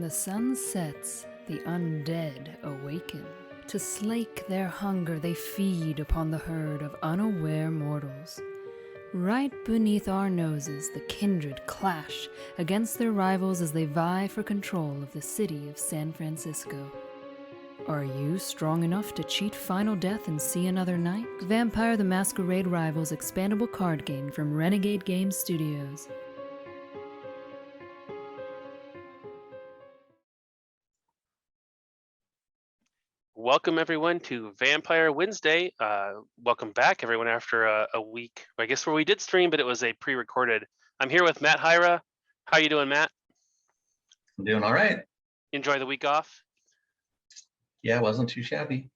When the sun sets, the undead awaken. To slake their hunger, they feed upon the herd of unaware mortals. Right beneath our noses, the kindred clash against their rivals as they vie for control of the city of San Francisco. Are you strong enough to cheat Final Death and see another night? Vampire the Masquerade Rivals expandable card game from Renegade Game Studios. Welcome everyone to Vampire Wednesday. Welcome back everyone after a week, I guess, where we did stream, but it was a pre-recorded. I'm here with Matt Hyra. How you doing, Matt? I'm doing all right. Enjoy the week off? Yeah, it wasn't too shabby.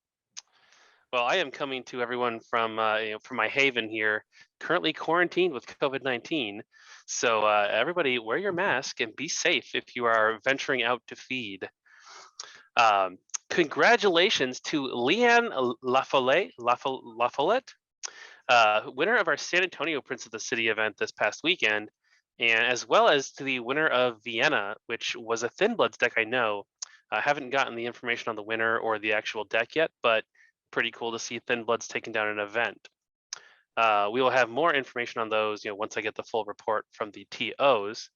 Well, I am coming to everyone from from my haven here, currently quarantined with COVID-19. So everybody wear your mask and be safe if you are venturing out to feed. Congratulations to Leanne LaFollette, winner of our San Antonio Prince of the City event this past weekend, and as well as to the winner of Vienna, which was a Thin Bloods deck. I know. I haven't gotten the information on the winner or the actual deck yet, but pretty cool to see Thin Bloods taking down an event. We will have more information on those, once I get the full report from the TOs.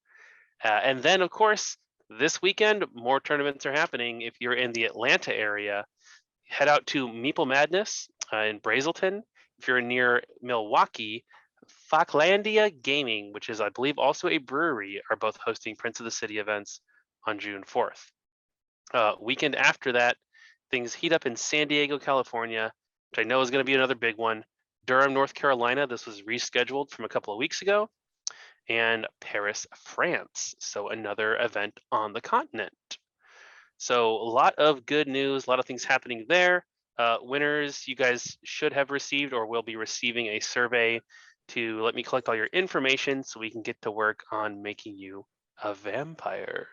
And then, of course, this weekend, more tournaments are happening. If you're in the Atlanta area, head out to Meeple Madness in Brazelton. If you're near Milwaukee, Falklandia Gaming, which is, I believe, also a brewery, are both hosting Prince of the City events on June 4th. Weekend after that, things heat up in San Diego, California, which I know is going to be another big one. Durham, North Carolina, this was rescheduled from a couple of weeks ago. And Paris, France. So another event on the continent. So a lot of good news, a lot of things happening there. Winners, you guys should have received or will be receiving a survey to let me collect all your information so we can get to work on making you a vampire.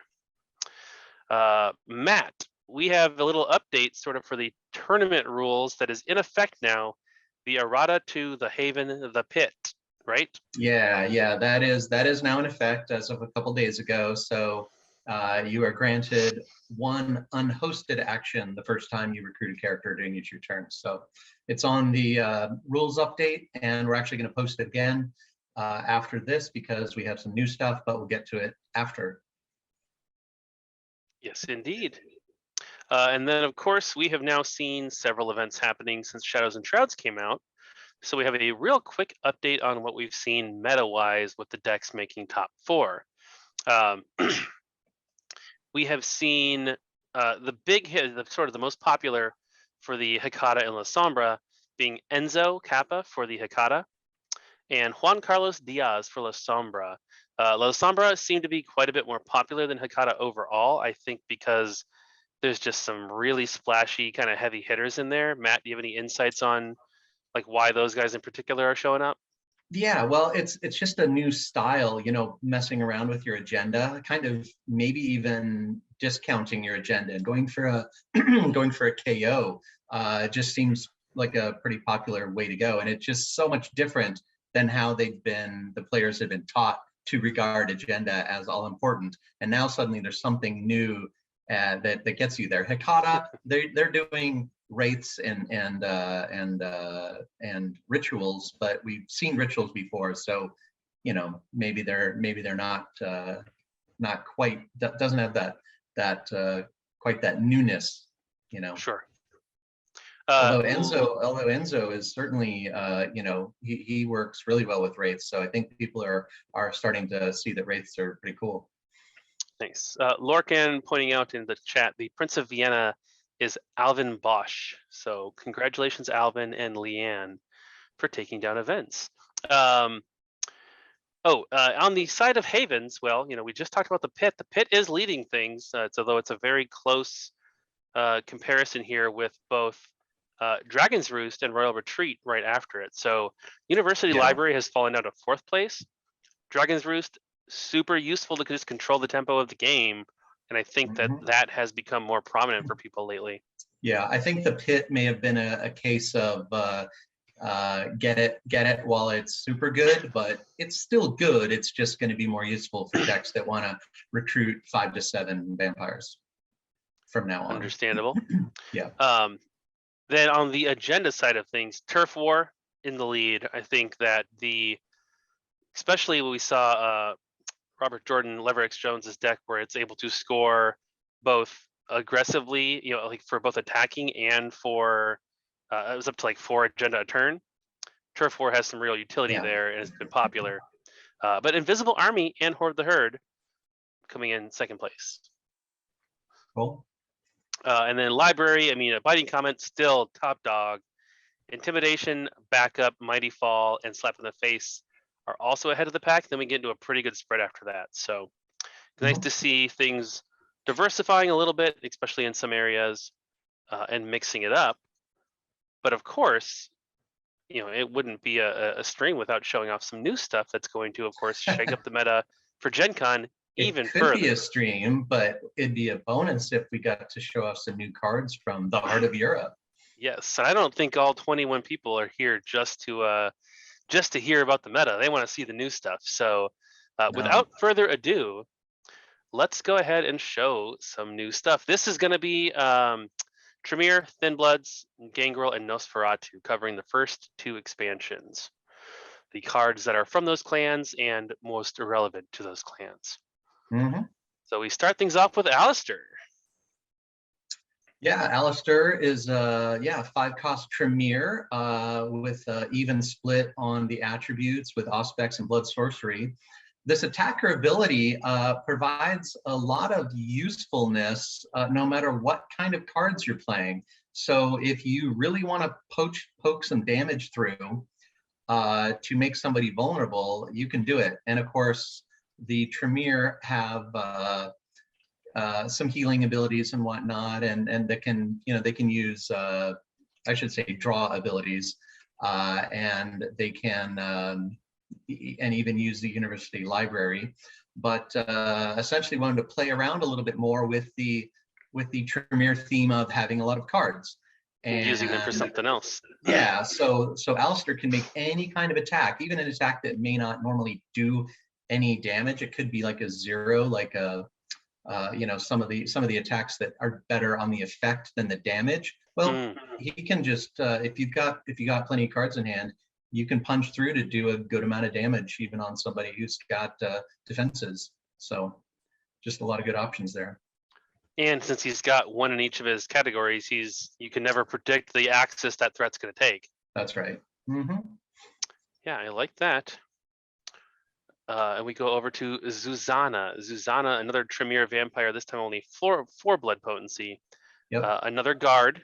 Matt, we have a little update sort of for the tournament rules that is in effect now. The errata to the Haven, the Pit. Right? Yeah, that is now in effect as of a couple days ago. So you are granted one unhosted action the first time you recruit a character during each of your turns. So it's on the rules update, and we're actually going to post it again after this because we have some new stuff, but we'll get to it after. Yes, indeed. And then, of course, we have now seen several events happening since Shadows and Shrouds came out. So we have a real quick update on what we've seen meta-wise with the decks making top four. We have seen the big hit, the most popular for the Hecata and La Sombra being Enzo Kappa for the Hecata and Juan Carlos Diaz for La Sombra. La Sombra seemed to be quite a bit more popular than Hecata overall, I think because there's just some really splashy kind of heavy hitters in there. Matt, do you have any insights on like why those guys in particular are showing up? Yeah, well, it's just a new style, messing around with your agenda, kind of maybe even discounting your agenda and going for a going for a KO just seems like a pretty popular way to go. And it's just so much different than how the players have been taught to regard agenda as all important. And now suddenly there's something new that gets you there. Hecata, they're doing wraiths and rituals, but we've seen rituals before, so maybe they're not quite, doesn't have that quite that newness, Sure. Although Enzo is certainly he works really well with wraiths, so I think people are starting to see that wraiths are pretty cool. Thanks. Lorcan pointing out in the chat, the Prince of Vienna is Alvin Bosch. So congratulations, Alvin and Leanne, for taking down events. On the side of Havens, well, we just talked about the Pit. The Pit is leading things, although it's a very close comparison here with both Dragon's Roost and Royal Retreat right after it. So University Library has fallen down to 4th place. Dragon's Roost, super useful to just control the tempo of the game. And I think that has become more prominent for people lately. Yeah, I think the Pit may have been a case of get it while it's super good, but it's still good. It's just going to be more useful for decks that want to recruit 5 to 7 vampires from now on. Understandable. Yeah. Then on the agenda side of things, Turf War in the lead. I think that especially when we saw Robert Jordan Leverix Jones's deck where it's able to score both aggressively, like for both attacking and for it was up to like 4 agenda a turn. Turf War has some real utility there and has been popular. But Invisible Army and Horde the Herd coming in second place. Cool. And then Library, a Biting Comment still top dog. Intimidation, Backup, Mighty Fall, and Slap in the Face are also ahead of the pack. Then we get into a pretty good spread after that. So nice to see things diversifying a little bit, especially in some areas, and mixing it up. But of course, it wouldn't be a string without showing off some new stuff that's going to, of course, shake up the meta for Gen Con even further. It could be a stream, but it'd be a bonus if we got to show off some new cards from the Heart of Europe. Yes, and I don't think all 21 people are here just to hear about the meta. They want to see the new stuff. So without further ado, let's go ahead and show some new stuff. This is going to be Tremere, Thin Bloods, Gangrel, and Nosferatu, covering the first 2 expansions. The cards that are from those clans and most irrelevant to those clans. So we start things off with Alistair. Yeah, Alistair is 5-cost Tremere with even split on the attributes with Auspex and Blood Sorcery. This attacker ability provides a lot of usefulness no matter what kind of cards you're playing. So if you really want to poke some damage through to make somebody vulnerable, you can do it. And of course, the Tremere have some healing abilities and whatnot, and they can use I should say draw abilities, and they can and even use the university library. But essentially wanted to play around a little bit more with the Tremere theme of having a lot of cards and using them for something else. Yeah, so Alistair can make any kind of attack, even an attack that may not normally do any damage. It could be like a 0, like a some of the attacks that are better on the effect than the damage. Well, he can just if you got plenty of cards in hand, you can punch through to do a good amount of damage even on somebody who's got defenses. So just a lot of good options there. And since he's got 1 in each of his categories, you can never predict the axis that threat's going to take. That's right. Yeah, I like that. And we go over to Zuzana. Zuzana, another Tremere vampire, this time only 4 blood potency. Yep. Another guard.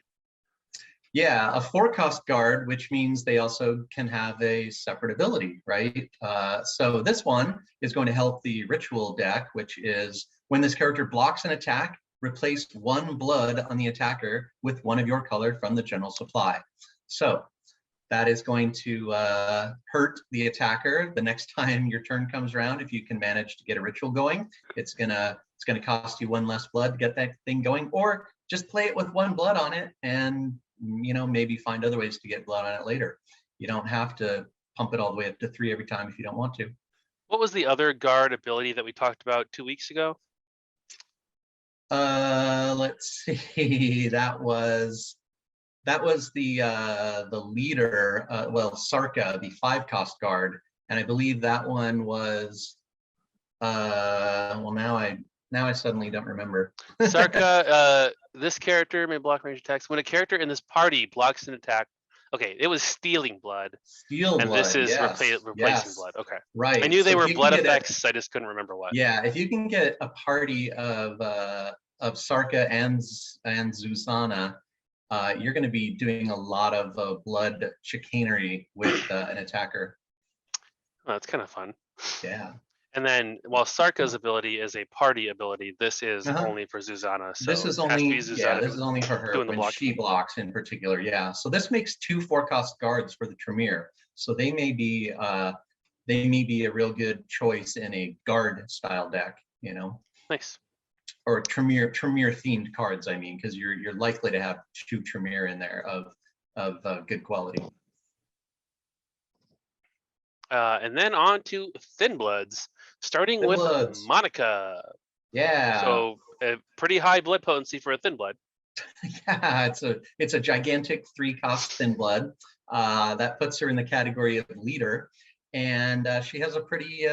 Yeah, a 4-cost guard, which means they also can have a separate ability, right? So this one is going to help the ritual deck, which is when this character blocks an attack, replace 1 blood on the attacker with 1 of your color from the general supply. So that is going to hurt the attacker the next time your turn comes around. If you can manage to get a ritual going, it's gonna cost you 1 less blood to get that thing going, or just play it with 1 blood on it and maybe find other ways to get blood on it later. You don't have to pump it all the way up to 3 every time if you don't want to. What was the other guard ability that we talked about 2 weeks ago? Let's see. That was the leader, Sarka, the 5-cost guard, and I believe that one was now I suddenly don't remember. Sarka, this character may block range attacks. When a character in this party blocks an attack, okay, it was stealing blood. And this is replacing blood. Okay. Right. I knew they were blood effects, I just couldn't remember what. Yeah, if you can get a party of Sarka and Zuzana, you're going to be doing a lot of blood chicanery with an attacker. Oh, that's kind of fun. Yeah. And then while Sarka's ability is a party ability, this is only for Zuzana. So this is only for her when she blocks in particular. Yeah. So this makes 2 4-cost guards for the Tremere. So they may be a real good choice in a guard style deck. Nice. Or Tremere themed cards, I mean, because you're likely to have 2 Tremere in there of good quality. And then on to Thin Bloods, starting Thin with Bloods. Monica. Yeah. So a pretty high blood potency for a Thin Blood. Yeah, it's a gigantic 3-cost Thin Blood. That puts her in the category of leader, and she has a pretty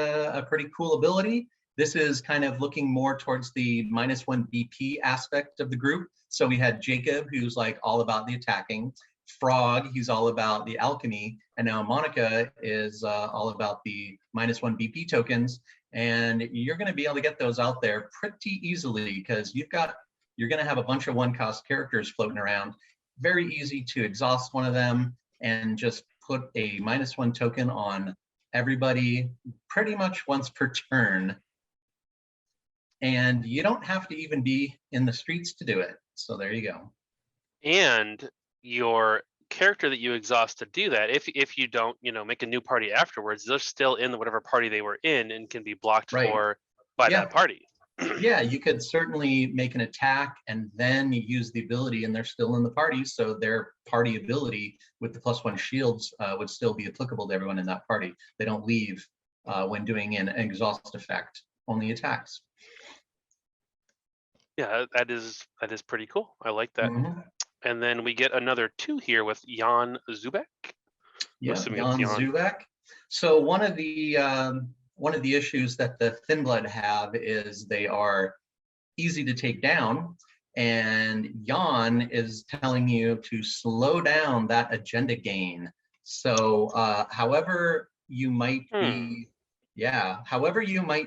cool ability. This is kind of looking more towards the -1 BP aspect of the group. So we had Jacob, who's like all about the attacking. Frog, he's all about the alchemy, and now Monica is all about the -1 BP tokens. And you're going to be able to get those out there pretty easily because you're going to have a bunch of 1-cost characters floating around. Very easy to exhaust one of them and just put a -1 token on everybody pretty much once per turn. And you don't have to even be in the streets to do it. So there you go. And your character that you exhaust to do that, if you don't, make a new party afterwards, they're still in whatever party they were in and can be blocked Right. for by Yeah. that party. Yeah, you could certainly make an attack and then you use the ability and they're still in the party. So their party ability with the +1 shields would still be applicable to everyone in that party. They don't leave when doing an exhaust effect, only attacks. Yeah, that is pretty cool. I like that. Mm-hmm. And then we get another 2 here with Jan Zubek. Yeah, Jan Zubek. So one of the issues that the Thin Blood have is they are easy to take down, and Jan is telling you to slow down that agenda gain. So however you might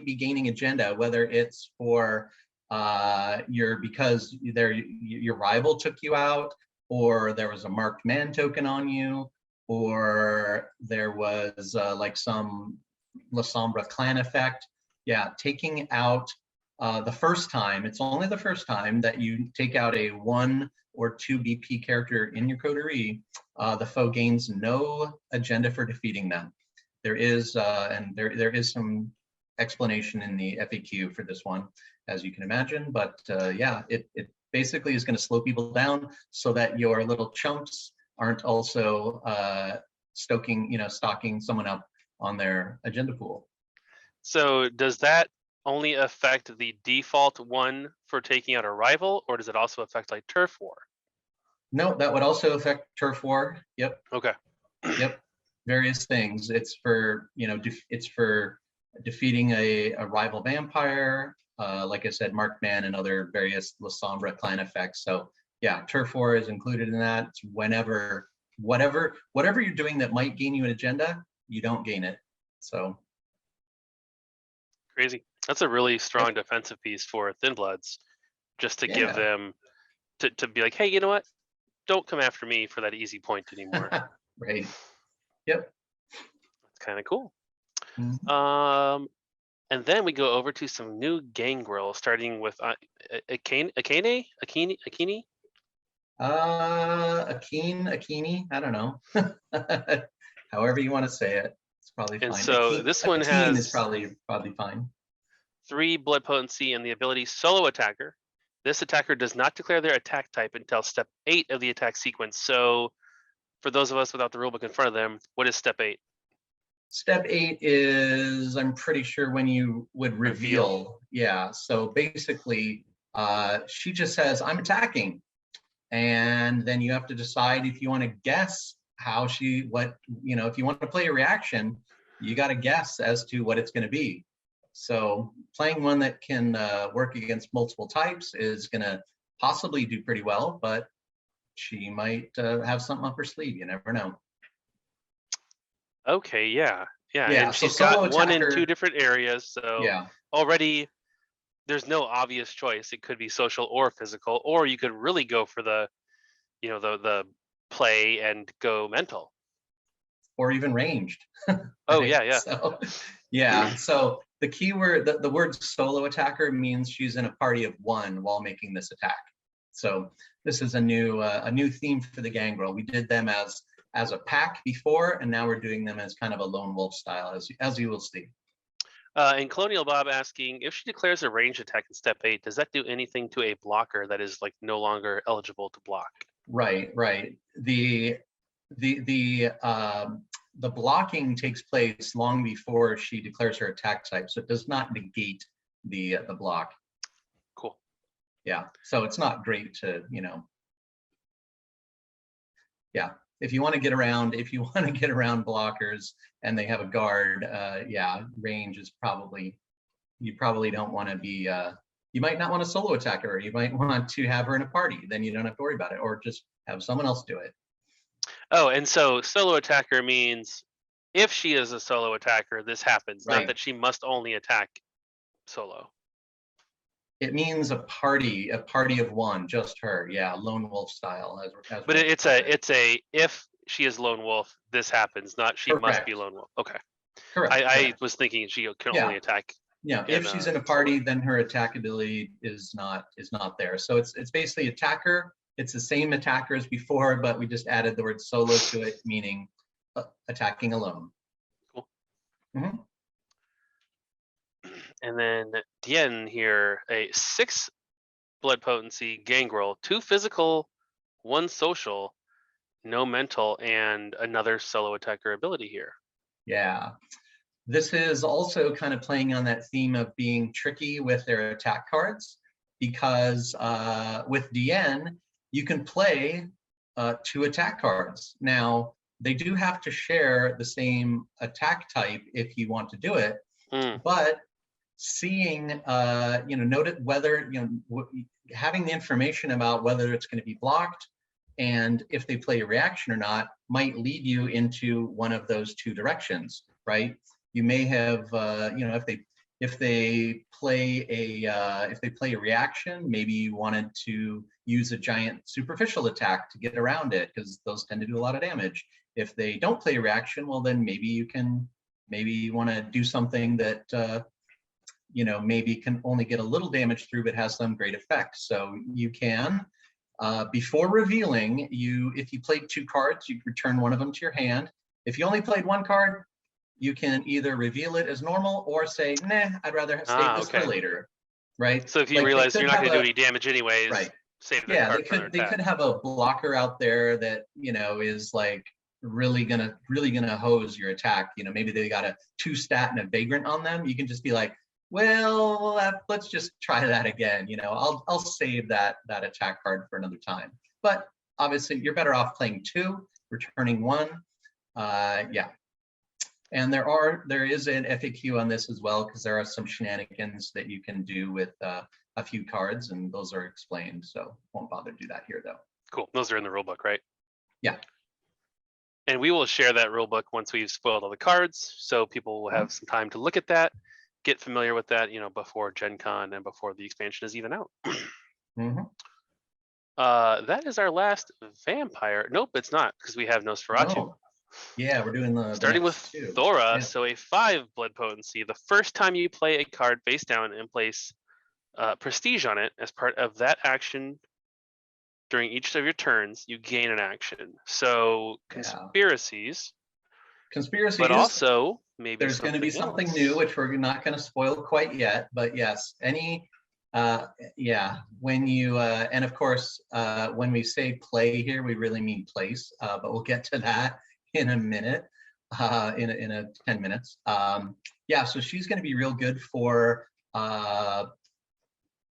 be gaining agenda, whether it's for because your rival took you out, or there was a marked man token on you, or there was like some La Sombra clan effect. Yeah, taking out the first time, it's only the first time that you take out a 1 or 2 BP character in your coterie, the foe gains no agenda for defeating them. There is there is some explanation in the FAQ for this one, as you can imagine, but yeah, it basically is going to slow people down so that your little chumps aren't also stocking someone up on their agenda pool. So does that only affect the default 1 for taking out a rival, or does it also affect like turf war? No, that would also affect turf war. Yep. Okay. Yep. Various things. It's for it's for defeating a rival vampire, like I said, marked man, and other various La Sombra clan effects. So yeah, turf war is included in that. It's whatever you're doing that might gain you an agenda, you don't gain it. So crazy. That's a really strong defensive piece for Thin Bloods, just to give them to be like, hey, you know what? Don't come after me for that easy point anymore. Right. Yep. That's kind of cool. Mm-hmm. And then we go over to some new Gangrel, starting with Akane. Akine, I don't know. However you want to say it, it's probably fine. And so this one Akine is has probably fine. 3 blood potency and the ability Solo Attacker. This attacker does not declare their attack type until step 8 of the attack sequence. So for those of us without the rulebook in front of them, what is step 8? Step 8 is, I'm pretty sure, when you would reveal. Yeah, so basically she just says, I'm attacking. And then you have to decide if you want to guess if you want to play a reaction, you got to guess as to what it's going to be. So playing one that can work against multiple types is going to possibly do pretty well, but she might have something up her sleeve. You never know. Okay, yeah. And so she's got attacker, 1 in 2 different areas. So yeah, already there's no obvious choice. It could be social or physical, or you could really go for the play and go mental, or even ranged. Oh yeah. So yeah, so the keyword, the word solo attacker means she's in a party of 1 while making this attack. So this is a new theme for the Gangrel. We did them as a pack before, and now we're doing them as kind of a lone wolf style, as you will see. And Colonial Bob asking, if she declares a ranged attack in step 8, does that do anything to a blocker that is like no longer eligible to block? Right. The the blocking takes place long before she declares her attack type, so it does not negate the block. Cool. Yeah, so it's not great to, you know, yeah, if you want to get around blockers and they have a guard, yeah, range is probably, you probably don't want to be, you might not want to solo attack her. You might want to have her in a party, then you don't have to worry about it, or just have someone else do it. Oh, and so solo attacker means if she is a solo attacker, this happens, not Right. that she must only attack solo. It means a party of one, just her. Yeah, lone wolf style. But it's a if she is lone wolf, this happens, not she must be lone wolf. Okay. Correct. I was thinking she can only attack. Yeah, if she's in a party, then her attack ability is not there. So it's basically attacker. It's the same attacker as before, but we just added the word solo to it, meaning attacking alone. Cool. Mm-hmm. And then Dien here, a 6 blood potency Gangrel, 2 physical, 1 social, no mental, and another solo attacker ability here. Yeah. This is also kind of playing on that theme of being tricky with their attack cards, because with Dien, you can play 2 attack cards. Now, they do have to share the same attack type if you want to do it, but seeing, you know, note whether, you know, having the information about whether it's going to be blocked and if they play a reaction or not might lead you into one of those 2 directions, right? You may have, you know, if they play a reaction, maybe you wanted to use a giant superficial attack to get around it, because those tend to do a lot of damage. If they don't play a reaction, well, then maybe you want to do something that you know, maybe can only get a little damage through, but has some great effect. So you can, before revealing, if you played 2 cards, you return one of them to your hand. If you only played 1 card, you can either reveal it as normal or say, nah, I'd rather save this for later, right? So if you realize you're not going to do any damage anyways, right. Save that card for they could have a blocker out there that, you know, is like really gonna hose your attack. You know, maybe they got a 2 stat and a vagrant on them. You can just be like, well, let's just try that again. You know, I'll save that attack card for another time. But obviously, you're better off playing 2, returning 1. Yeah, and there is an FAQ on this as well, because there are some shenanigans that you can do with a few cards, and those are explained. So won't bother to do that here, though. Cool. Those are in the rulebook, right? Yeah. And we will share that rulebook once we've spoiled all the cards, so people will have some time to look at that, get familiar with that, you know, before Gen Con and before the expansion is even out. That is our last vampire. Nope, it's not, because we have Nosferatu. No. Yeah, we're doing starting with 2. Thora. Yeah. So a 5 blood potency. The first time you play a card face down and place prestige on it as part of that action during each of your turns, you gain an action. So conspiracies, but also maybe there's going to be something new, which we're not going to spoil quite yet. But yes, any when you and of course when we say play here, we really mean place. But we'll get to that in a minute, in a 10 minutes. Yeah, so she's going to be real good for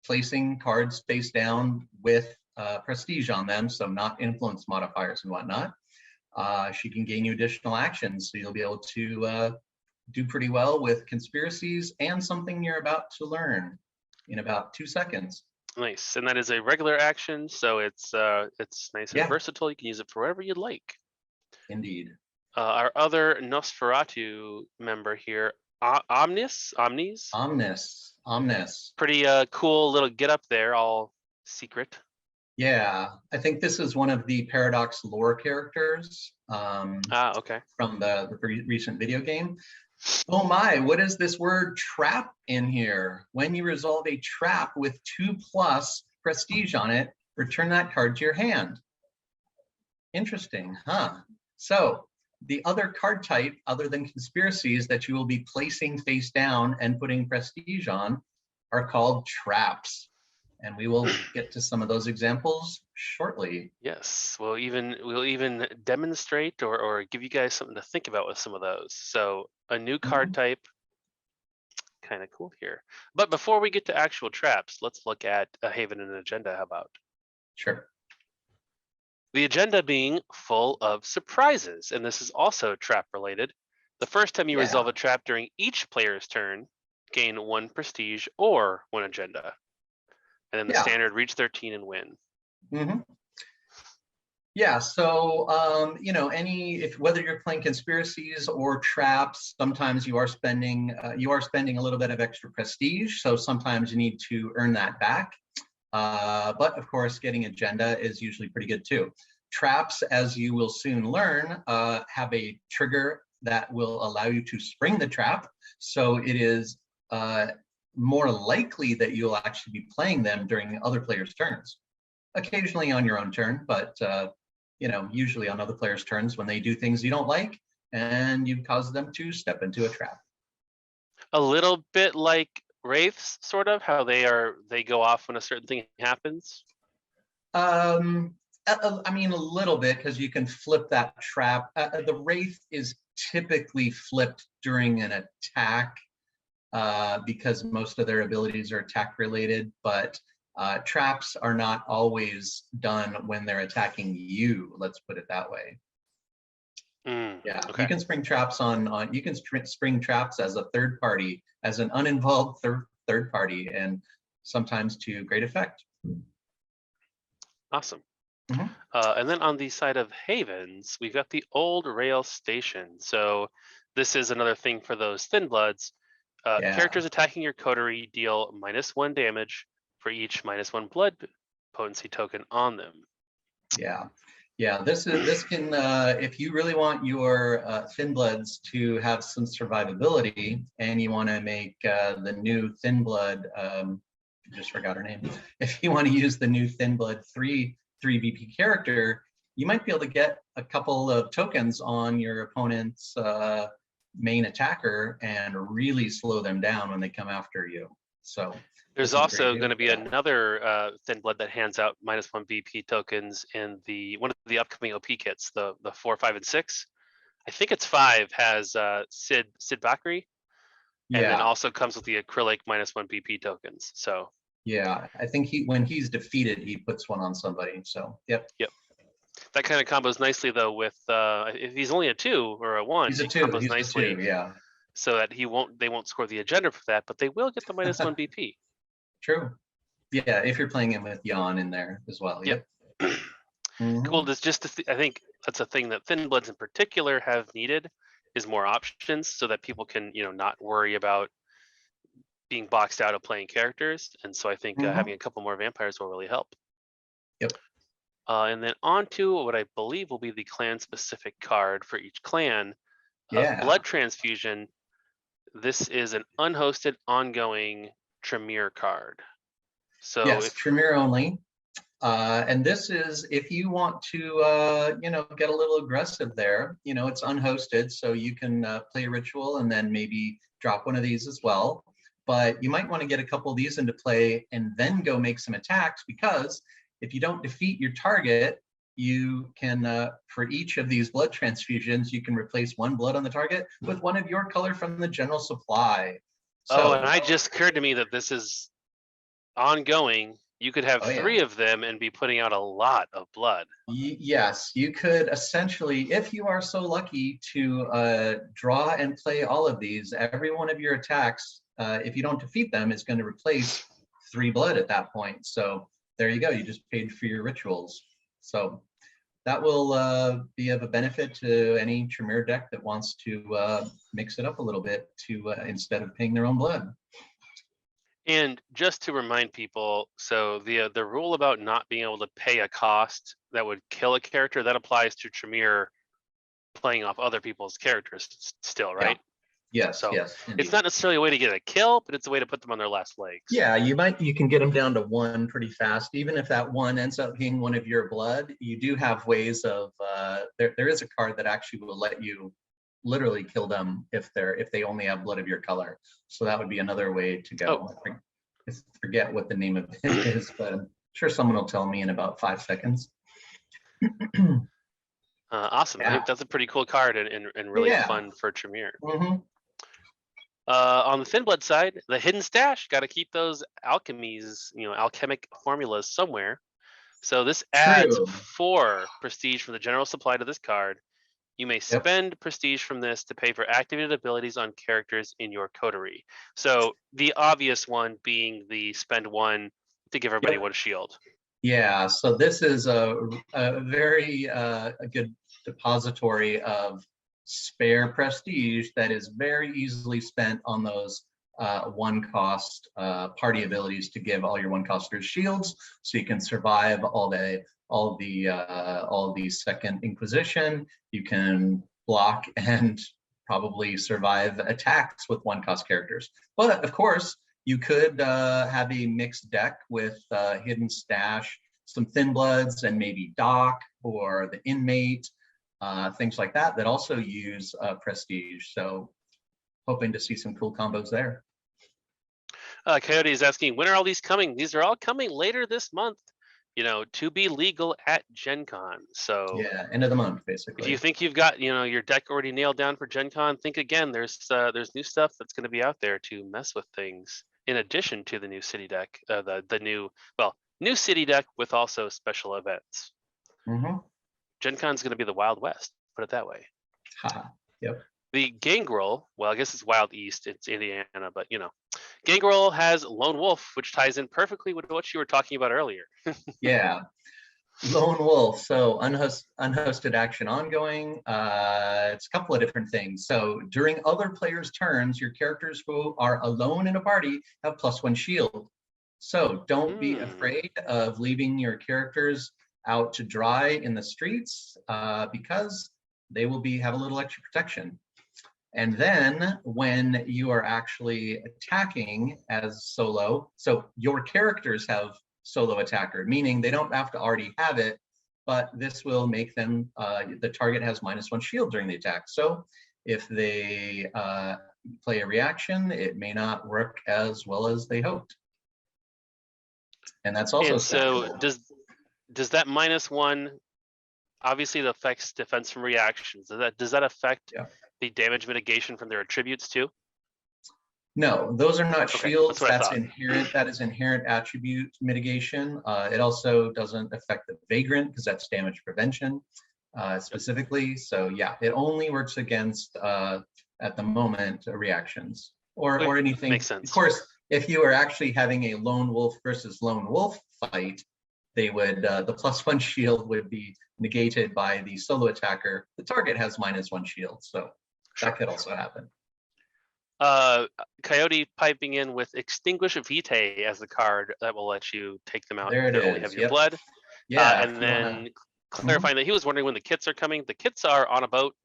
placing cards face down with prestige on them, so not influence modifiers and whatnot. She can gain you additional actions, so you'll be able to do pretty well with conspiracies and something you're about to learn in about 2 seconds. Nice, and that is a regular action, so it's nice and versatile. You can use it for whatever you'd like. Indeed. Our other Nosferatu member here, Omnis. Pretty cool little get up there, all secret. Yeah, I think this is one of the Paradox lore characters. Okay. From the recent video game. Oh my, what is this word trap in here? When you resolve a trap with 2+ prestige on it, return that card to your hand. Interesting, huh? So the other card type other than conspiracies that you will be placing face down and putting prestige on are called traps. And we will get to some of those examples shortly. Yes, we'll even demonstrate or give you guys something to think about with some of those. So a new card type, kind of cool here. But before we get to actual traps, let's look at a Haven and an agenda. How about? Sure. The agenda being full of surprises, and this is also trap related. The first time you resolve a trap during each player's turn, gain 1 prestige or 1 agenda. And then the standard, reach 13 and win. Yeah, so whether you're playing conspiracies or traps, sometimes you are spending a little bit of extra prestige. So sometimes you need to earn that back. But of course, getting agenda is usually pretty good too. Traps, as you will soon learn, have a trigger that will allow you to spring the trap. So it is more likely that you'll actually be playing them during other players' turns. Occasionally on your own turn, but usually on other players' turns when they do things you don't like and you've caused them to step into a trap. A little bit like wraiths, sort of, how they go off when a certain thing happens. I mean, a little bit, because you can flip that trap. The wraith is typically flipped during an attack because most of their abilities are attack related, but traps are not always done when they're attacking you. Let's put it that way. You can spring traps you can spring traps as a third party, as an uninvolved third party, and sometimes to great effect. Awesome. And then on the side of Havens, we've got the old rail station. So this is another thing for those thin bloods. Characters attacking your coterie deal -1 damage for each -1 blood potency token on them. This can if you really want your thin bloods to have some survivability and you want to make the new thin blood, just forgot her name. If you want to use the new thin blood 3 BP character, you might be able to get a couple of tokens on your opponent's main attacker and really slow them down when they come after you. So there's also going to be another thin blood that hands out -1 BP tokens in one of the upcoming OP kits, the 4, 5, and 6. I think it's 5 has Sid Bakri, and then also comes with the acrylic -1 BP tokens. So I think when he's defeated, he puts one on somebody. So yep. That kind of combos nicely though with if he's only a 2 or a 1, he's a 2. He's nicely, 2, so that they won't score the agenda for that, but they will get the -1 BP. True. Yeah, if you're playing him with Jan in there as well. Yep. Cool. I think that's a thing that thin bloods in particular have needed, is more options so that people can not worry about being boxed out of playing characters. And so I think having a couple more vampires will really help. Yep. And then on to what I believe will be the clan specific card for each clan. Blood Transfusion. This is an unhosted ongoing Tremere card. So yes, Tremere only. And this is if you want to get a little aggressive there. It's unhosted, so you can play a ritual and then maybe drop one of these as well. But you might want to get a couple of these into play and then go make some attacks, because if you don't defeat your target, you can, for each of these blood transfusions, you can replace 1 blood on the target with 1 of your color from the general supply. So, and it just occurred to me that this is ongoing. You could have 3 of them and be putting out a lot of blood. Yes, you could essentially, if you are so lucky to draw and play all of these, every one of your attacks, if you don't defeat them, is going to replace 3 blood at that point. So there you go. You just paid for your rituals. So that will be of a benefit to any Tremere deck that wants to mix it up a little bit to instead of paying their own blood. And just to remind people, so the rule about not being able to pay a cost that would kill a character, that applies to Tremere playing off other people's characters still, right? Yes, so yes. Indeed. It's not necessarily a way to get a kill, but it's a way to put them on their last legs. Yeah, you can get them down to 1 pretty fast. Even if that 1 ends up being 1 of your blood, you do have ways of there is a card that actually will let you literally kill them if they only have blood of your color. So that would be another way to go. I forget what the name of it is, but I'm sure someone will tell me in about 5 seconds. Awesome. I Yeah. think that's a pretty cool card and really Yeah. fun for Tremere. hmm On the Thin Blood side, the Hidden Stash. Got to keep those alchemies, alchemic formulas somewhere. So this adds True. 4 prestige from the general supply to this card. You may Yep. spend prestige from this to pay for activated abilities on characters in your coterie. So the obvious one being the spend 1 to give everybody Yep. 1 shield. Yeah, so this is a very a good depository of spare prestige that is very easily spent on those 1-cost party abilities to give all your 1-costers shields, so you can survive all the Second Inquisition. You can block and probably survive attacks with 1-cost characters. But of course, you could have a mixed deck with Hidden Stash, some Thin Bloods, and maybe Doc or the Inmate, things like that, that also use prestige. So hoping to see some cool combos there. Coyote is asking, when are all these coming? These are all coming later this month, to be legal at Gen Con. So yeah, end of the month, basically. if you think you've got, your deck already nailed down for Gen Con, think again. There's new stuff that's going to be out there to mess with things. In addition to the new city deck, the new city deck with also special events. Gen Con's going to be the Wild West, put it that way. Yep. The Gangrel, well, I guess it's Wild East, it's Indiana, but Gangrel has Lone Wolf, which ties in perfectly with what you were talking about earlier. Yeah. Lone Wolf, so unhosted action ongoing. It's a couple of different things. So during other players' turns, your characters who are alone in a party have +1 shield. So don't be afraid of leaving your characters out to dry in the streets because they will have a little extra protection. And then when you are actually attacking as solo, so your characters have solo attacker, meaning they don't have to already have it, but this will make them, the target has -1 shield during the attack. So if they play a reaction, it may not work as well as they hoped. And that's also so does that -1, obviously it affects defense from reactions. Does that affect the damage mitigation from their attributes too? No, those are not shields. That's inherent. That is inherent attribute mitigation. It also doesn't affect the vagrant because that's damage prevention specifically. So yeah, it only works against at the moment reactions or anything. Makes sense. Of course, if you are actually having a lone wolf versus lone wolf fight, they would the +1 shield would be negated by the solo attacker. The target has -1 shield, so that could also happen. Coyote piping in with Extinguish Vitae as the card that will let you take them out there if they it only is. have your blood. Yeah, and then clarifying that he was wondering when the kits are coming. The kits are on a boat.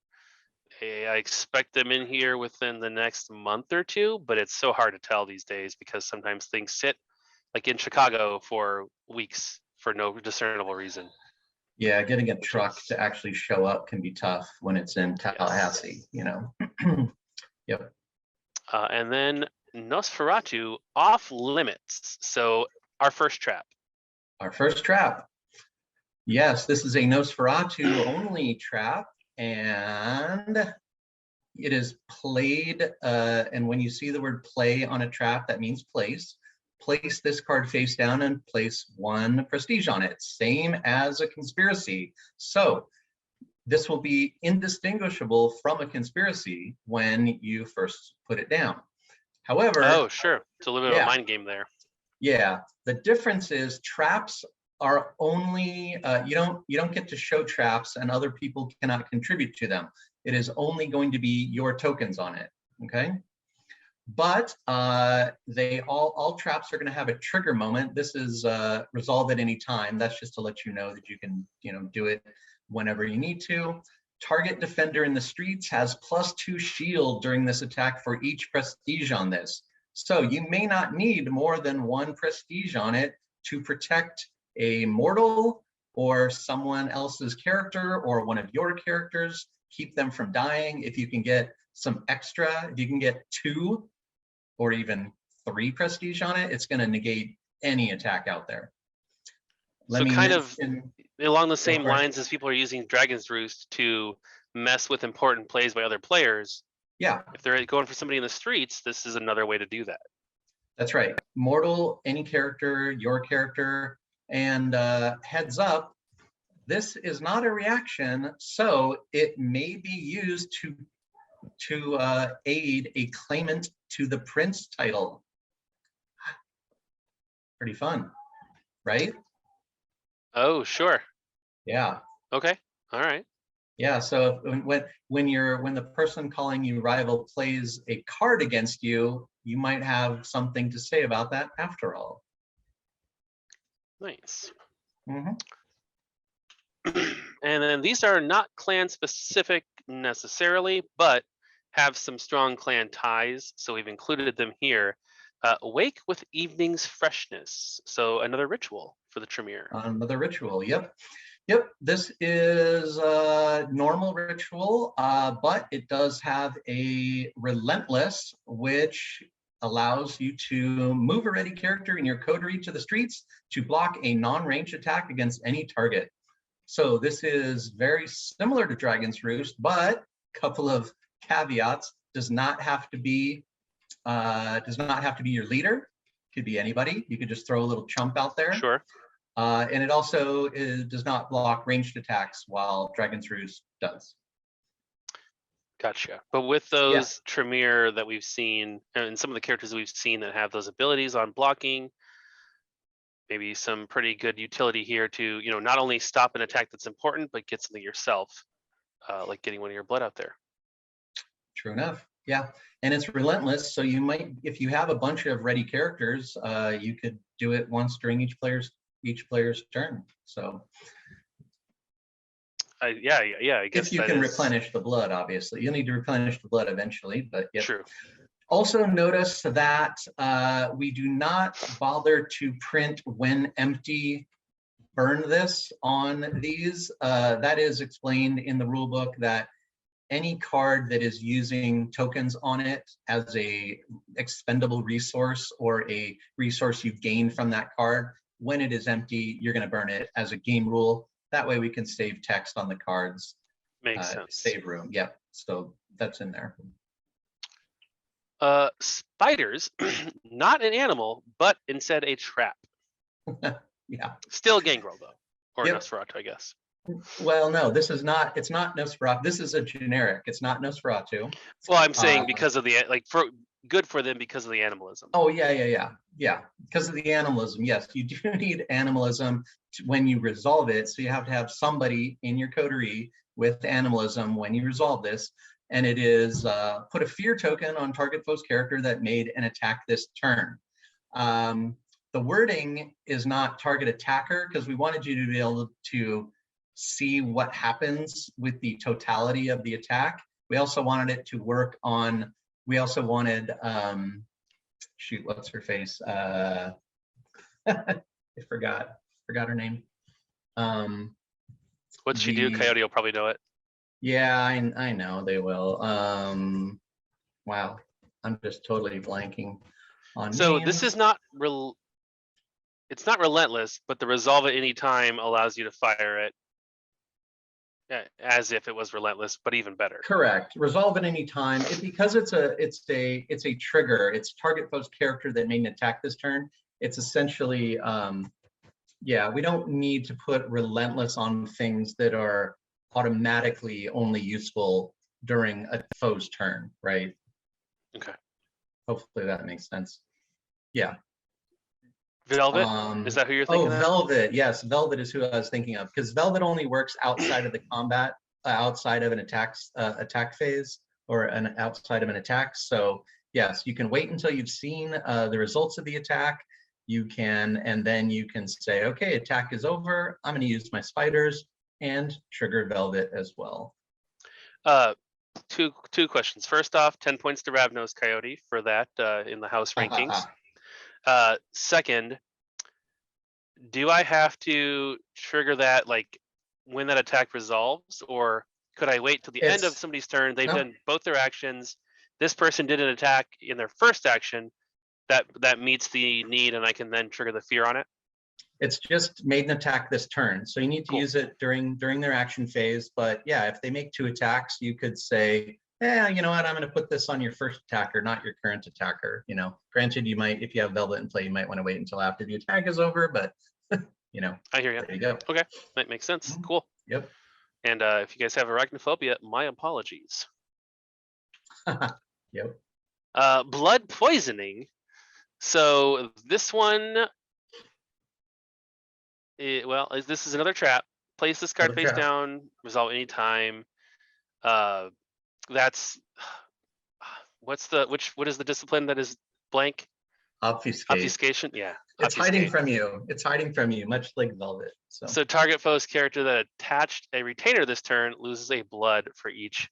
I expect them in here within the next month or 2, but it's so hard to tell these days because sometimes things sit like in Chicago for weeks for no discernible reason. Yeah, getting a truck to actually show up can be tough when it's in Tallahassee, Yep. And then Nosferatu off limits. So our first trap. Our first trap. Yes, this is a Nosferatu only trap, and it is played. And when you see the word play on a trap, that means place. Place this card face down and place 1 prestige on it, same as a conspiracy. So this will be indistinguishable from a conspiracy when you first put it down. However, oh sure, it's a little bit of a mind game there. Yeah, the difference is traps are only you don't get to show traps, and other people cannot contribute to them. It is only going to be your tokens on it. Okay, but they all traps are going to have a trigger moment. This is resolve at any time. That's just to let you know that you can do it whenever you need to. Target defender in the streets has +2 shield during this attack for each prestige on this. So you may not need more than 1 prestige on it to protect a mortal or someone else's character or one of your characters, keep them from dying. If you can get some extra, if you can get 2 or even 3 prestige on it, it's going to negate any attack out there. So kind of along the same lines as people are using Dragon's Roost to mess with important plays by other players. Yeah. If they're going for somebody in the streets, this is another way to do that. That's right. Mortal, any character, your character, and heads up, this is not a reaction, so it may be used to aid a claimant to the prince title. Pretty fun, right? Oh, sure. Yeah. Okay. All right. Yeah. So when the person calling you rival plays a card against you, you might have something to say about that after all. Nice. Mm-hmm. And then these are not clan specific necessarily, but have some strong clan ties. So we've included them here. Awake with evening's freshness. So another ritual for the Tremere. Another ritual. Yep. This is a normal ritual, but it does have a relentless, which allows you to move a ready character in your coterie to the streets to block a non-range attack against any target. So this is very similar to Dragon's Roost, but a couple of caveats. Does not have to be your leader. Could be anybody. You could just throw a little chump out there. Sure. And it also does not block ranged attacks, while Dragon's Roost does. Gotcha. But with those Tremere that we've seen, and some of the characters we've seen that have those abilities on blocking, maybe some pretty good utility here to, not only stop an attack that's important, but get something yourself, like getting one of your blood out there. True enough. Yeah. And it's relentless. So you might, if you have a bunch of ready characters, you could do it once during each player's turn. So I guess if you can replenish the blood, obviously you'll need to replenish the blood eventually, but yeah. True. Also notice that we do not bother to print when empty burn this on these. That is explained in the rule book that any card that is using tokens on it as a expendable resource or a resource you gain from that card, when it is empty, you're going to burn it as a game rule. That way we can save text on the cards. Makes sense. Save room. Yep. So that's in there. Spiders, not an animal, but instead a trap. Yeah. Still Gangrel though, or Yep. Nosferatu, I guess. Well, no, this is not. It's not Nosferatu. This is a generic. It's not Nosferatu. Well, I'm saying because of the good for them because of the animalism. Oh yeah. Because of the animalism. Yes, you do need animalism when you resolve it. So you have to have somebody in your coterie with animalism when you resolve this. And it is put a fear token on target foe's character that made an attack this turn. The wording is not target attacker because we wanted you to be able to see what happens with the totality of the attack. We also wanted it to work on, we also wanted, shoot, what's her face? I forgot her name. What'd she do? Coyote will probably know it. Yeah, I know they will. Wow, I'm just totally blanking on. So names. this is not it's not relentless, but the resolve at any time allows you to fire it as if it was relentless, but even better. Correct. Resolve at any time. Because it's a trigger. It's target foe's character that made an attack this turn. It's essentially we don't need to put relentless on things that are automatically only useful during a foe's turn, right? Okay. Hopefully that makes sense. Yeah. Velvet? Is that who you're thinking of? Velvet. Yes, Velvet is who I was thinking of, because Velvet only works outside of the combat, outside of an attack phase, or outside of an attack. So yes, you can wait until you've seen the results of the attack. You can, and then you can say, okay, attack is over. I'm going to use my spiders and trigger Velvet as well. Two questions. First off, 10 points to Ravnos Coyote for that in the house rankings. Second, do I have to trigger that like when that attack resolves, or could I wait till the end of somebody's turn? They've done both their actions. This person did an attack in their first action. that meets the need, and I can then trigger the fear on it. It's just made an attack this turn, so you need to Cool. use it during their action phase. But yeah, if they make 2 attacks, you could say, yeah, you know what, I'm going to put this on your first attacker, not your current attacker. You know, granted, you might, if you have Velvet in play, you might want to wait until after the attack is over, but you know, I hear you. there you go. Okay, that makes sense. Cool. Yep. And if you guys have arachnophobia, my apologies. Yep. Blood poisoning. So this one, this is another trap. Place this card Another face trap. down, resolve any time. That's what is the discipline that is blank? Obfuscate. Obfuscation. Yeah. It's hiding obfuscate. from you. It's hiding from you, much like Velvet. So target foe's character that attached a retainer this turn loses a blood for each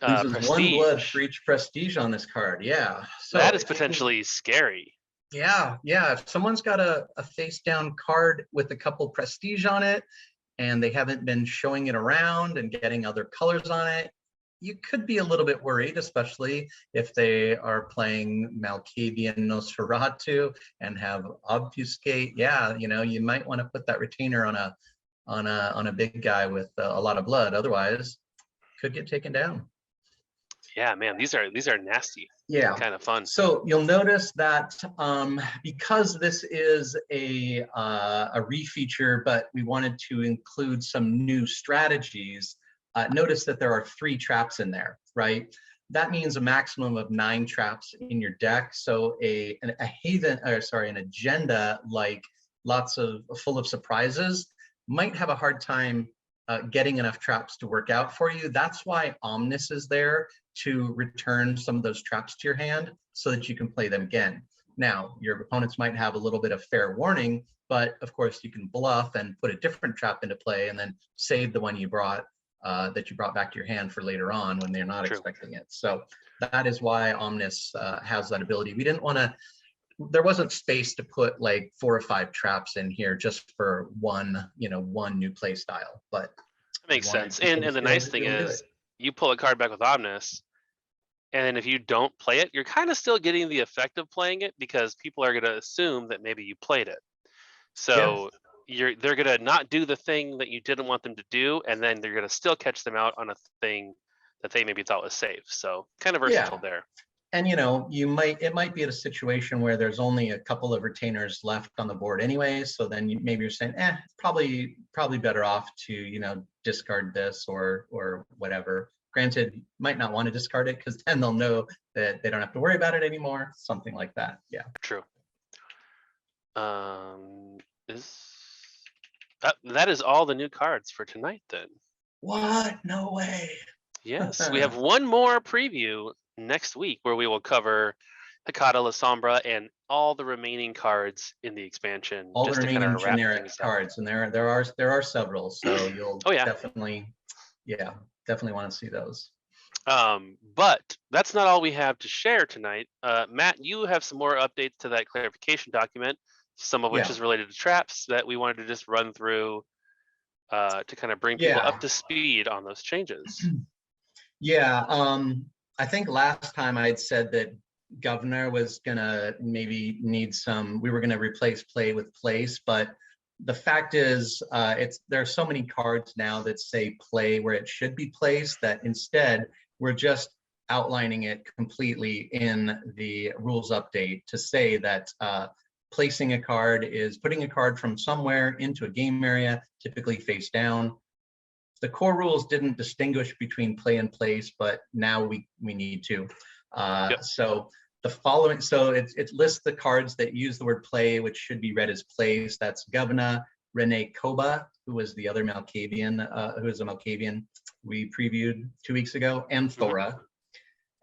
loses prestige. 1 blood for each prestige on this card. Yeah. So that is potentially scary. Yeah. If someone's got a face down card with a couple prestige on it, and they haven't been showing it around and getting other colors on it, you could be a little bit worried, especially if they are playing Malkavian Nosferatu and have obfuscate. Yeah, you know, you might want to put that retainer on a big guy with a lot of blood. Otherwise, could get taken down. Yeah, man, these are nasty. Yeah, kind of fun. So you'll notice that because this is a refeature, but we wanted to include some new strategies. Notice that there are 3 traps in there, right? That means a maximum of 9 traps in your deck. So an agenda like full of surprises might have a hard time getting enough traps to work out for you. That's why Omnis is there, to return some of those traps to your hand so that you can play them again. Now, your opponents might have a little bit of fair warning, but of course you can bluff and put a different trap into play and then save the one you brought that you brought back to your hand for later on when they're not expecting it. So that is why Omnis has that ability. We didn't want to, there wasn't space to put like 4 or 5 traps in here just for one new play style, but that makes sense. And the nice thing is you pull a card back with Omnis, and then if you don't play it, you're kind of still getting the effect of playing it, because people are going to assume that maybe you played it. So they're going to not do the thing that you didn't want them to do, and then they're going to still catch them out on a thing that they maybe thought was safe. So kind of versatile there. And it might be at a situation where there's only a couple of retainers left on the board anyway. So then maybe you're saying, it's probably better off to discard this or whatever. Granted, you might not want to discard it because then they'll know that they don't have to worry about it anymore. Something like that. Yeah. True. That is all the new cards for tonight then. What? No way. Yes, we have one more preview next week where we will cover Hakata La Sombra and all the remaining cards in the expansion. All the remaining generic cards, and there are several, so you'll definitely want to see those. But that's not all we have to share tonight. Matt, you have some more updates to that clarification document, some of which is related to traps that we wanted to just run through to kind of bring people up to speed on those changes. I think last time I'd said that Governor was gonna maybe need we were gonna replace play with place, but the fact is there are so many cards now that say play where it should be placed that instead we're just outlining it completely in the rules update to say that placing a card is putting a card from somewhere into a game area, typically face down. The core rules didn't distinguish between play and place, but now we need to. So the following, it lists the cards that use the word play, which should be read as place. That's Govna, Renegade, who was the other Malkavian, who is a Malkavian we previewed 2 weeks ago, and Thora.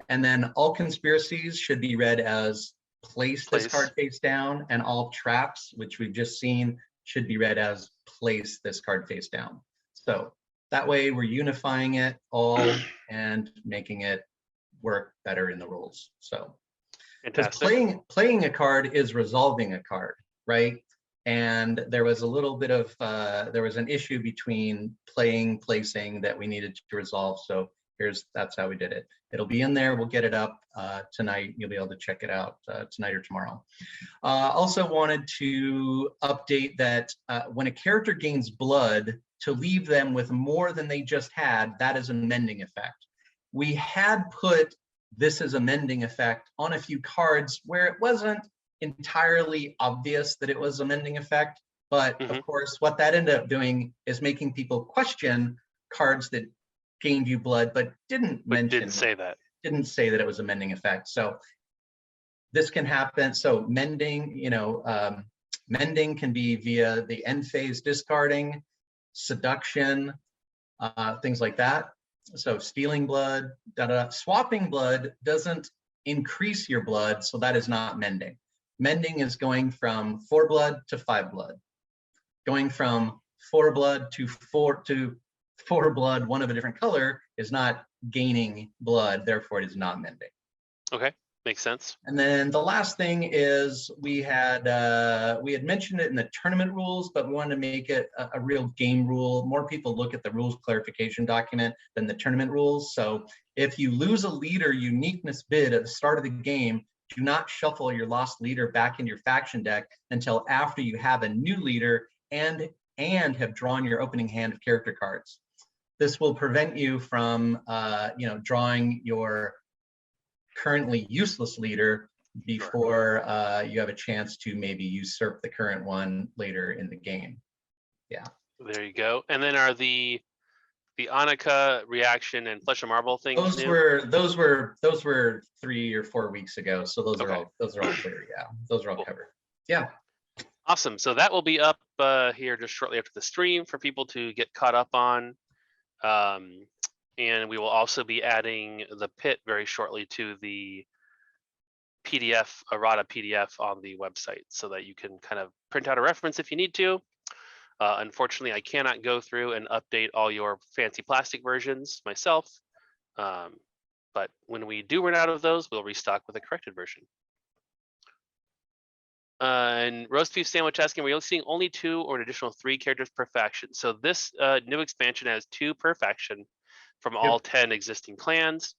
And then all conspiracies should be read as place this card face down, and all traps, which we've just seen, should be read as place this card face down. So that way we're unifying it all and making it work better in the rules. So because playing a card is resolving a card, right? And there was a little bit of there was an issue between placing that we needed to resolve. So that's how we did it. It'll be in there. We'll get it up tonight. You'll be able to check it out tonight or tomorrow. Also wanted to update that when a character gains blood, to leave them with more than they just had, that is a mending effect. We had put this as a mending effect on a few cards where it wasn't entirely obvious that it was a mending effect, but of course what that ended up doing is making people question cards that gained you blood but didn't say that it was a mending effect. So this can happen. So mending, mending can be via the end phase discarding, seduction, things like that. So stealing blood, swapping blood doesn't increase your blood, so that is not mending. Mending is going from 4 blood to 5 blood. Going from 4 blood to 4 blood, one of a different color, is not gaining blood, therefore it is not mending. Okay, makes sense. And then the last thing is we had mentioned it in the tournament rules, but we wanted to make it a real game rule. More people look at the rules clarification document than the tournament rules. So if you lose a leader uniqueness bid at the start of the game, do not shuffle your lost leader back in your faction deck until after you have a new leader and have drawn your opening hand of character cards. This will prevent you from drawing your currently useless leader before you have a chance to maybe usurp the current one later in the game. Yeah. There you go. And then are the Annika reaction and Flesh and Marble things those new? were 3 or 4 weeks ago, so those are all clear. Yeah, those are all covered. Yeah. Awesome. So that will be up here just shortly after the stream for people to get caught up on. And we will also be adding the pit very shortly to the PDF, errata PDF on the website, so that you can kind of print out a reference if you need to. Unfortunately, I cannot go through and update all your fancy plastic versions myself. But when we do run out of those, we'll restock with a corrected version. And roast beef sandwich asking, we're seeing only 2 or an additional 3 characters per faction. So this new expansion has 2 per faction from all 10 existing clans.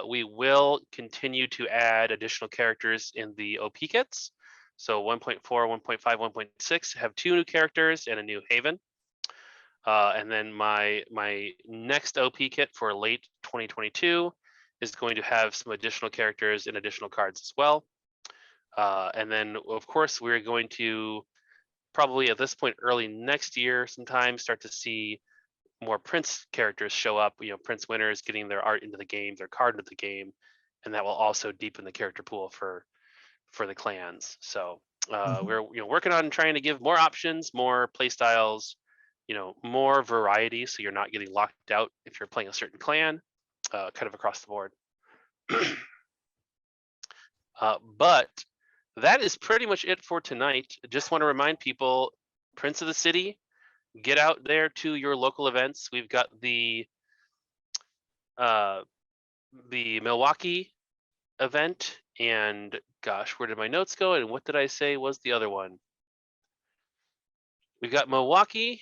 We will continue to add additional characters in the OP kits. So 1.4, 1.5, 1.6 have 2 new characters and a new Haven. And then my next OP kit for late 2022 is going to have some additional characters and additional cards as well. And then, of course, we're going to probably at this point early next year sometime start to see more Prince characters show up. Prince winners getting their art into the game, their card into the game, and that will also deepen the character pool for the clans. So we're working on trying to give more options, more play styles, more variety, so you're not getting locked out if you're playing a certain clan, kind of across the board. But that is pretty much it for tonight. Just want to remind people, Prince of the City, get out there to your local events. We've got the Milwaukee event, and gosh, where did my notes go? And what did I say was the other one? We've got Milwaukee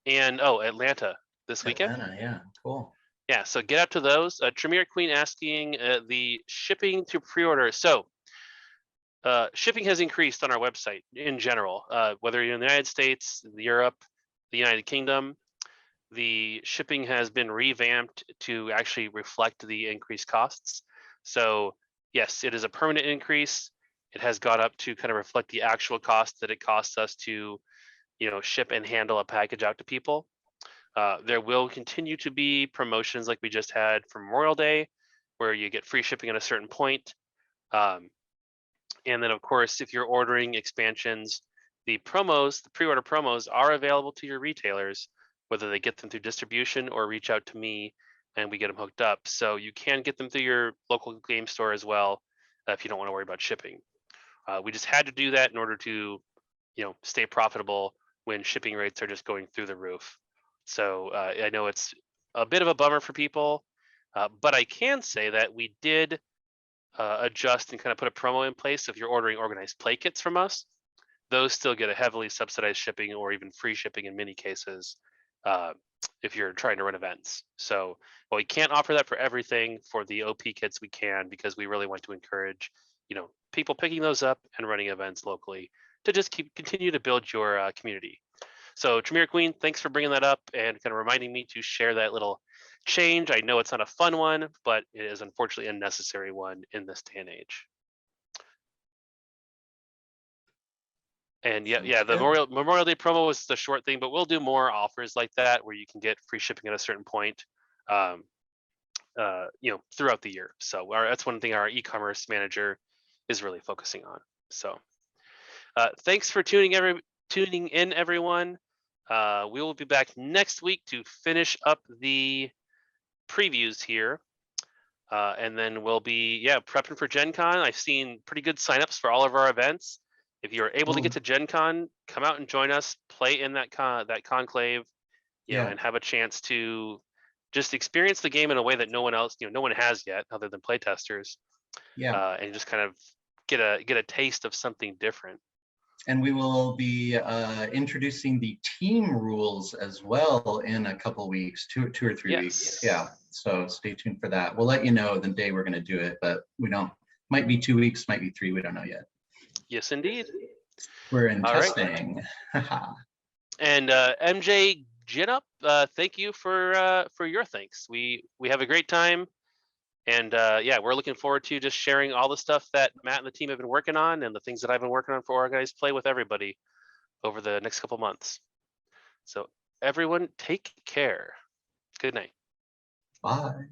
and Atlanta this weekend. Atlanta, yeah, cool. Yeah, so get out to those. Tremere Queen asking the shipping to pre-order. So shipping has increased on our website in general, whether you're in the United States, Europe, the United Kingdom. The shipping has been revamped to actually reflect the increased costs. So yes, it is a permanent increase. It has gone up to kind of reflect the actual cost that it costs us to, ship and handle a package out to people. There will continue to be promotions like we just had for Memorial Day, where you get free shipping at a certain point. And then, of course, if you're ordering expansions, the pre-order promos are available to your retailers, whether they get them through distribution or reach out to me and we get them hooked up. So you can get them through your local game store as well if you don't want to worry about shipping. We just had to do that in order to, stay profitable when shipping rates are just going through the roof. So I know it's a bit of a bummer for people, but I can say that we did adjust and kind of put a promo in place. So if you're ordering organized play kits from us, those still get a heavily subsidized shipping or even free shipping in many cases if you're trying to run events. So, well, we can't offer that for everything. For the OP kits, we can, because we really want to encourage, people picking those up and running events locally to just continue to build your community. So, Tremere Queen, thanks for bringing that up and kind of reminding me to share that little change. I know it's not a fun one, but it is unfortunately a necessary one in this day and age. And yeah, the Memorial Day promo was the short thing, but we'll do more offers like that where you can get free shipping at a certain point, throughout the year. So that's one thing our e-commerce manager is really focusing on. So thanks for tuning in, everyone. We will be back next week to finish up the previews here. And then we'll be prepping for Gen Con. I've seen pretty good signups for all of our events. If you're able to get to Gen Con, come out and join us, play in that conclave, and have a chance to just experience the game in a way that no one else, no one has yet, other than playtesters. And just kind of get a taste of something different. And we will be introducing the team rules as well in a couple weeks, two or three weeks. Yeah, so stay tuned for that. We'll let you know the day we're going to do it, but we don't. Might be 2 weeks, might be 3. We don't know yet. Yes, indeed. We're in testing. Right. And MJ Ginup, thank you for your thanks. We have a great time, and we're looking forward to just sharing all the stuff that Matt and the team have been working on, and the things that I've been working on for Organized Play with everybody over the next couple months. So everyone, take care. Good night. Bye.